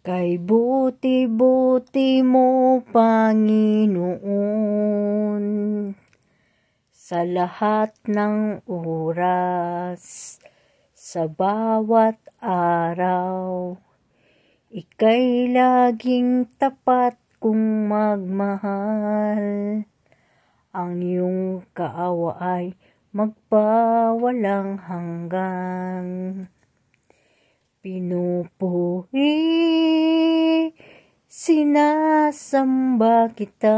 Kay buti-buti mo, Panginoon, sa lahat ng oras, sa bawat araw. Ika'y laging tapat kung magmahal. Ang iyong kaawa ay magpawalang hanggan. Pinupuri, sinasamba kita,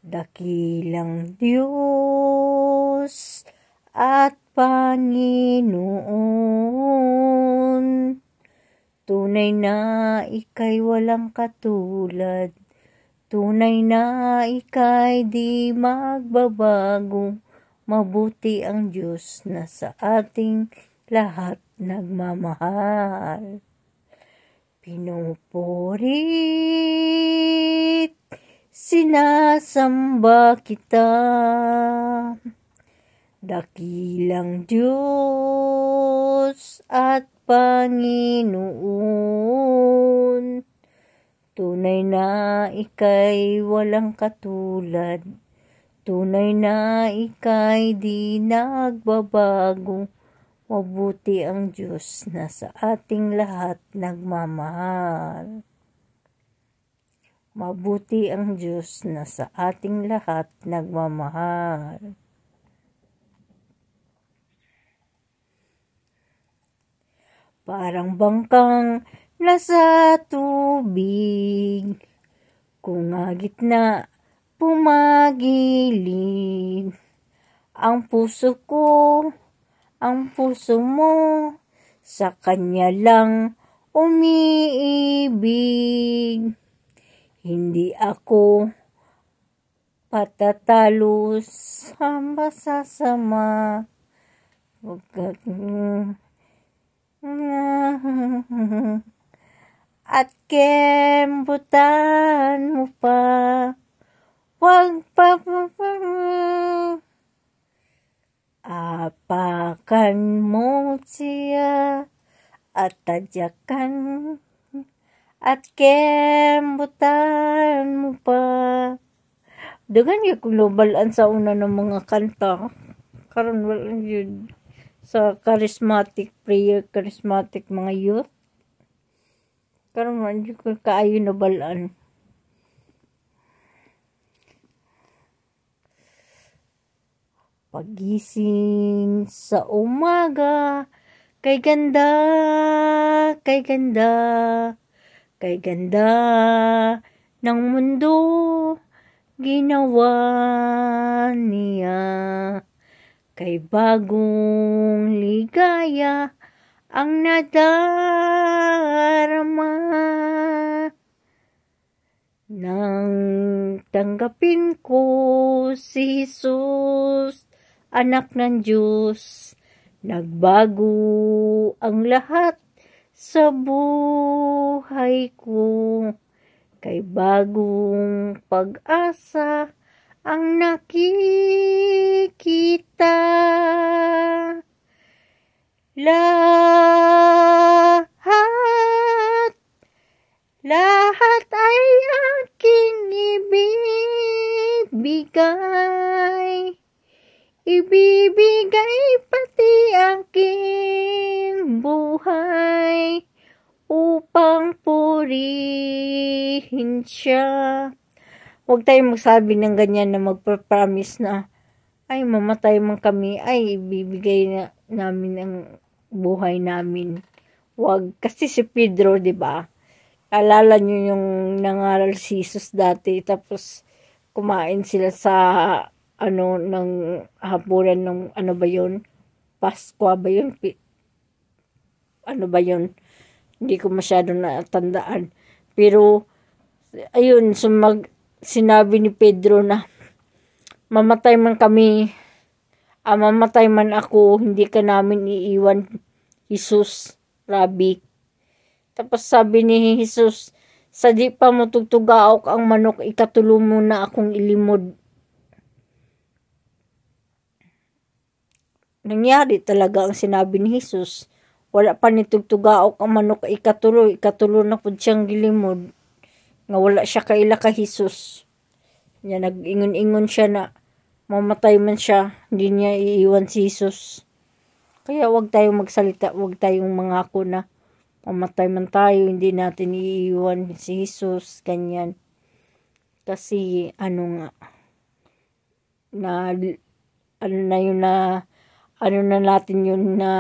dakilang Diyos at Panginoon. Tunay na ika'y walang katulad, tunay na ika'y di magbabago. Mabuti ang Diyos na sa ating lahat nagmamahal. Pinupurit, sinasamba kita, dakilang Diyos at Panginoon. Tunay na ika'y walang katulad, tunay na ika'y di nagbabago. Mabuti ang Diyos na sa ating lahat nagmamahal. Mabuti ang Diyos na sa ating lahat nagmamahal. Parang bangkang nasa tubig, kung gitna pumagilid, ang puso ko, ang puso mo, sa Kanya lang umiibig. Hindi ako patatalo sa masasama. At kembutan mo pa, wag pa apakan mo siya at tadyakan at kembutan mo pa. Dagan yung kulubalan sa una ng mga kanta. Karon wala yun. Sa charismatic prayer, charismatic mga youth. Karon wala yun kaayo na balaan. Pagising sa umaga, kay ganda, kay ganda, kay ganda ng mundo ginawa niya. Kay bagong ligaya ang nadarama. Nang tanggapin ko si Jesus, anak ng Diyos, nagbago ang lahat sa buhay ko. Kay bagong pag-asa ang nakikita. Lahat ay aking ibibigay. Ibibigay pati aking buhay upang purihin siya. Huwag tayong magsabi ng ganyan na magpa-promise na ay mamatay man kami, ay ibibigay na namin ang buhay namin. Huwag, kasi si Pedro, 'di ba? Alala niyo yung nangaral si Jesus dati, tapos kumain sila sa ng hapunan ng ano ba yun? Paskwa ba yun? Ano ba yun? Hindi ko masyado natandaan. Pero ayun, sinabi ni Pedro na mamatay man kami, mamatay man ako, hindi ka namin iiwan, Jesus, Rabbi. Tapos sabi ni Jesus, sa di pa mo tugtugaok ang manok, ikatulo mo na akong ilimod. Nangyari talaga ang sinabi ni Jesus. wala pa ni tugtugaok ang manok ikatulo na pud siyang gilimod nga wala siya kaila ka Hesus. Nya nag-ingon-ingon siya na mamatay man siya, hindi niya iiwan si Hesus. Kaya wag tayong magsalita, wag tayong mangako na mamatay man tayo, hindi natin iiwan si Hesus, ganyan. Kasi na natin yun na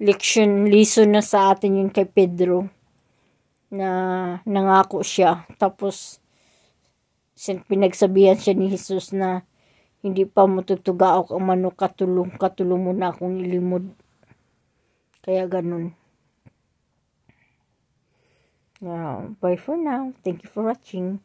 lesson na sa atin yun kay Pedro na nangako siya. Tapos pinagsabihan siya ni Jesus na hindi pa mo tutugaok ang manok katulong mo na akong ilimod. Kaya ganun. Bye for now. Thank you for watching.